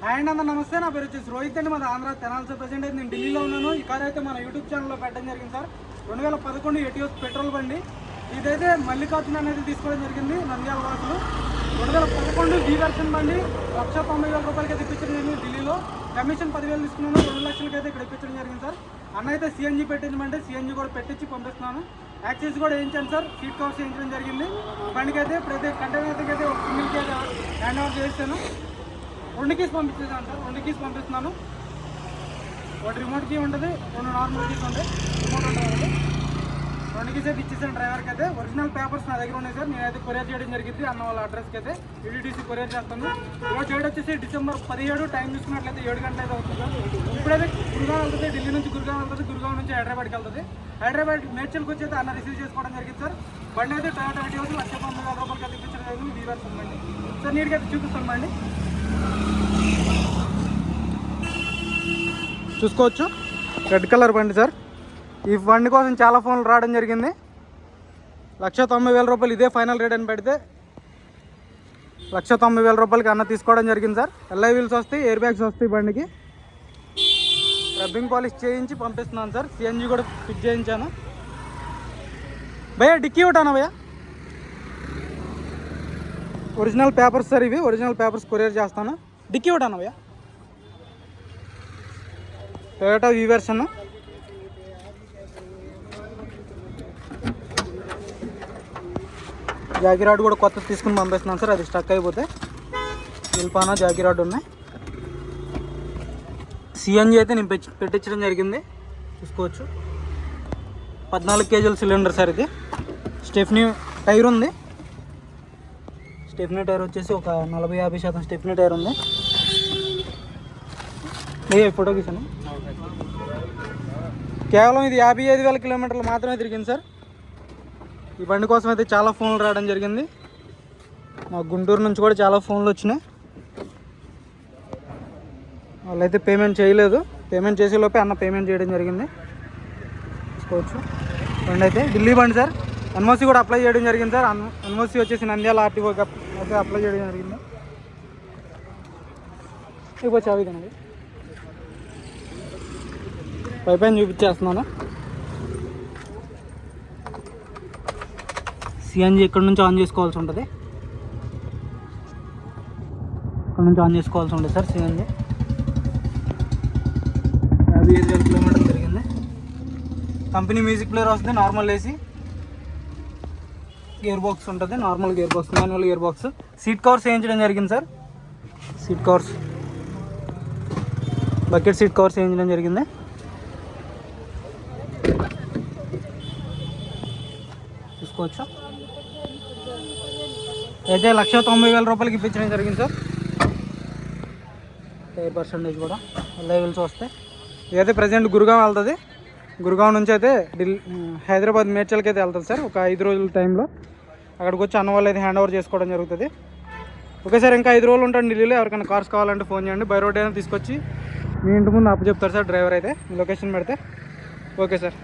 And అందరూ నమస్తే, నా పేరు వచ్చేసి రోహిత్ అండి. మన ఆంధ్ర తెనాలి ప్రెసెంట్ అయితే నేను ఢిల్లీలో ఉన్నాను. ఈ కార్ అయితే మన యూట్యూబ్ ఛానల్లో పెట్టడం జరిగింది సార్. 2011 ఎటియోస్ పెట్రోల్ బండి. ఇదైతే మల్లికార్జున అనేది తీసుకోవడం జరిగింది, నంద్యాల వాసులు. 2011 V వెర్షన్ బండి 1,90,000 రూపాయలకి అయితే ఇప్పించడం జరిగింది ఢిల్లీలో. కమిషన్ 10,000 తీసుకున్నాను, 2 లక్షలకి అయితే ఇక్కడ ఇప్పించడం జరిగింది సార్. అన్న అయితే సిఎన్జీ పెట్టించమంటే సిఎన్జీ కూడా పెట్టించి పంపిస్తున్నాను. యాక్సెస్ కూడా వేయించాను సార్, సీట్ కవర్స్ వేయించడం జరిగింది. బండికి అయితే ప్రతి కంటైనర్కి అయితే ఒక సింగిల్ కేజ్ హ్యాండ్ ఓవర్ చేస్తాను. 2 కీస్ పంపించేసాను సార్, 2 కీస్ పంపిస్తున్నాను. ఒకటి రిమోట్ కీ ఉంటుంది, 2 నార్మల్ కీస్ ఉంటాయి. రిమోట్ ఉంటుంది, 2 కీస్ అయితే ఇచ్చేసాను డ్రైవర్కి అయితే. ఒరిజినల్ పేపర్స్ నా దగ్గర ఉన్నాయి సార్. నేనైతే కొరియర్ చేయడం జరిగింది అన్న వాళ్ళ అడ్రస్కి అయితే. యూడిటీసీ కొరియర్ చేస్తాను. ఈరోజు డేట్ వచ్చేసి December 17. టైం చూసుకున్నట్లయితే 7 గంటలు అయితే అవుతుంది సార్. ఇప్పుడైతే గురుగావ్ వెళ్తుంది, ఢిల్లీ నుంచి గురుగావ్ వెళ్తుంది, గురుగావ్ నుంచి హైదరాబాద్కి వెళ్తుంది. హైదరాబాద్ మేడ్చల్కి వచ్చి అయితే అన్న రిసీవ్ చేసుకోవడం జరిగింది సార్. బండి అయితే టొయోటా ఎటియోస్ 1,90,000 రూపాయలకి అయితే ఇప్పించడం జరిగింది. V వెర్షన్ బండి సార్. నీట్గా అయితే చూపిస్తాను బండి, చూసుకోవచ్చు. రెడ్ కలర్ బండి సార్. ఈ బండి కోసం చాలా ఫోన్లు రావడం జరిగింది. 1,90,000 రూపాయలు ఇదే ఫైనల్ రేట్ అని పెడితే 1,90,000 రూపాయలకి అన్న తీసుకోవడం జరిగింది సార్. LI వీల్స్ వస్తాయి, ఎయిర్ బ్యాగ్స్ వస్తాయి బండికి. రబ్బింగ్ పాలిష్ చేయించి పంపిస్తున్నాను సార్. సిఎన్జీ కూడా ఫిట్ చేయించాను. భయ్యా డిక్కీ ఒకటానా భయ్యా? ఒరిజినల్ పేపర్స్ సార్ ఇవి, ఒరిజినల్ పేపర్స్ కొరియర్ చేస్తాను. డిక్కీ ఒకటానా భయ్యా? Toyota V version. Jack rod కూడా కొత్త తీసుకుని పంపిస్తున్నాను సార్, అది స్టక్ అయిపోతే. ఇల్పానా జాకీ రాడ్ ఉన్నాయి. సిఎన్జీ అయితే నేను పెట్టించడం జరిగింది, చూసుకోవచ్చు. 14 కేజీల సిలిండర్ సార్ ఇది. స్టెఫ్నీ టైర్ ఉంది. స్టెఫ్నీ టైర్ వచ్చేసి ఒక 40-50% స్టెఫ్నీ టైర్ ఉంది. ఫోటో తీసాను. కేవలం ఇది 55,000 కిలోమీటర్లు మాత్రమే తిరిగింది సార్. ఈ బండి కోసం అయితే చాలా ఫోన్లు రావడం జరిగింది. మా గుంటూరు నుంచి కూడా చాలా ఫోన్లు వచ్చినాయి. వాళ్ళైతే పేమెంట్ చేయలేదు, పేమెంట్ చేసేలోపే అన్న పేమెంట్ చేయడం జరిగింది, చూసుకోవచ్చు. బండి అయితే ఢిల్లీ బండి సార్. ఎన్ఓసి కూడా అప్లై చేయడం జరిగింది సార్. ఎన్ఓసి వచ్చేసి నంద్యాల ఆర్టీఓకి అయితే అప్లై చేయడం జరిగింది. ఇప్పుడు చావి కదండి, పైపైన చూపించేస్తున్నాను. సిఎన్జీ ఇక్కడ నుంచి ఆన్ చేసుకోవాల్సి ఉంటుంది, ఇక్కడ నుంచి ఆన్ చేసుకోవాల్సి ఉంటుంది సార్. సిఎన్జీ 55,000 కిలోమీటర్లు తిరిగింది. కంపెనీ మ్యూజిక్ ప్లేయర్ వస్తుంది, నార్మల్ ఏసీ, గేర్ బాక్స్ ఉంటుంది, normal gear box, manual gear box. Seat covers వేయించడం జరిగింది sir. Seat covers, bucket seat covers వేయించడం జరిగింది. చూసుకోవచ్చు. అయితే 1,90,000 రూపాయలకి ఇప్పించడం జరిగింది సార్. టైర్ పర్సంటేజ్ కూడా లెవెల్స్ వస్తాయి. ఇదైతే ప్రజెంట్ గురుగావ్ వెళ్తుంది. గురుగావ్ నుంచి అయితే హైదరాబాద్ మేడ్చల్కి అయితే వెళ్తుంది సార్. ఒక 5 రోజుల టైంలో అక్కడికి వచ్చి అన్న వాళ్ళు అయితే హ్యాండ్ ఓవర్ చేసుకోవడం జరుగుతుంది. ఓకే సార్, ఇంకా 5 రోజులు ఉంటాను ఢిల్లీలో. ఎవరికైనా కార్స్ కావాలంటే ఫోన్ చేయండి. బై రోడ్ అయినా తీసుకొచ్చి మీ ఇంటి ముందు అప్పు చెప్తారు సార్ డ్రైవర్ అయితే, మీ లొకేషన్ పెడితే. Okay sir.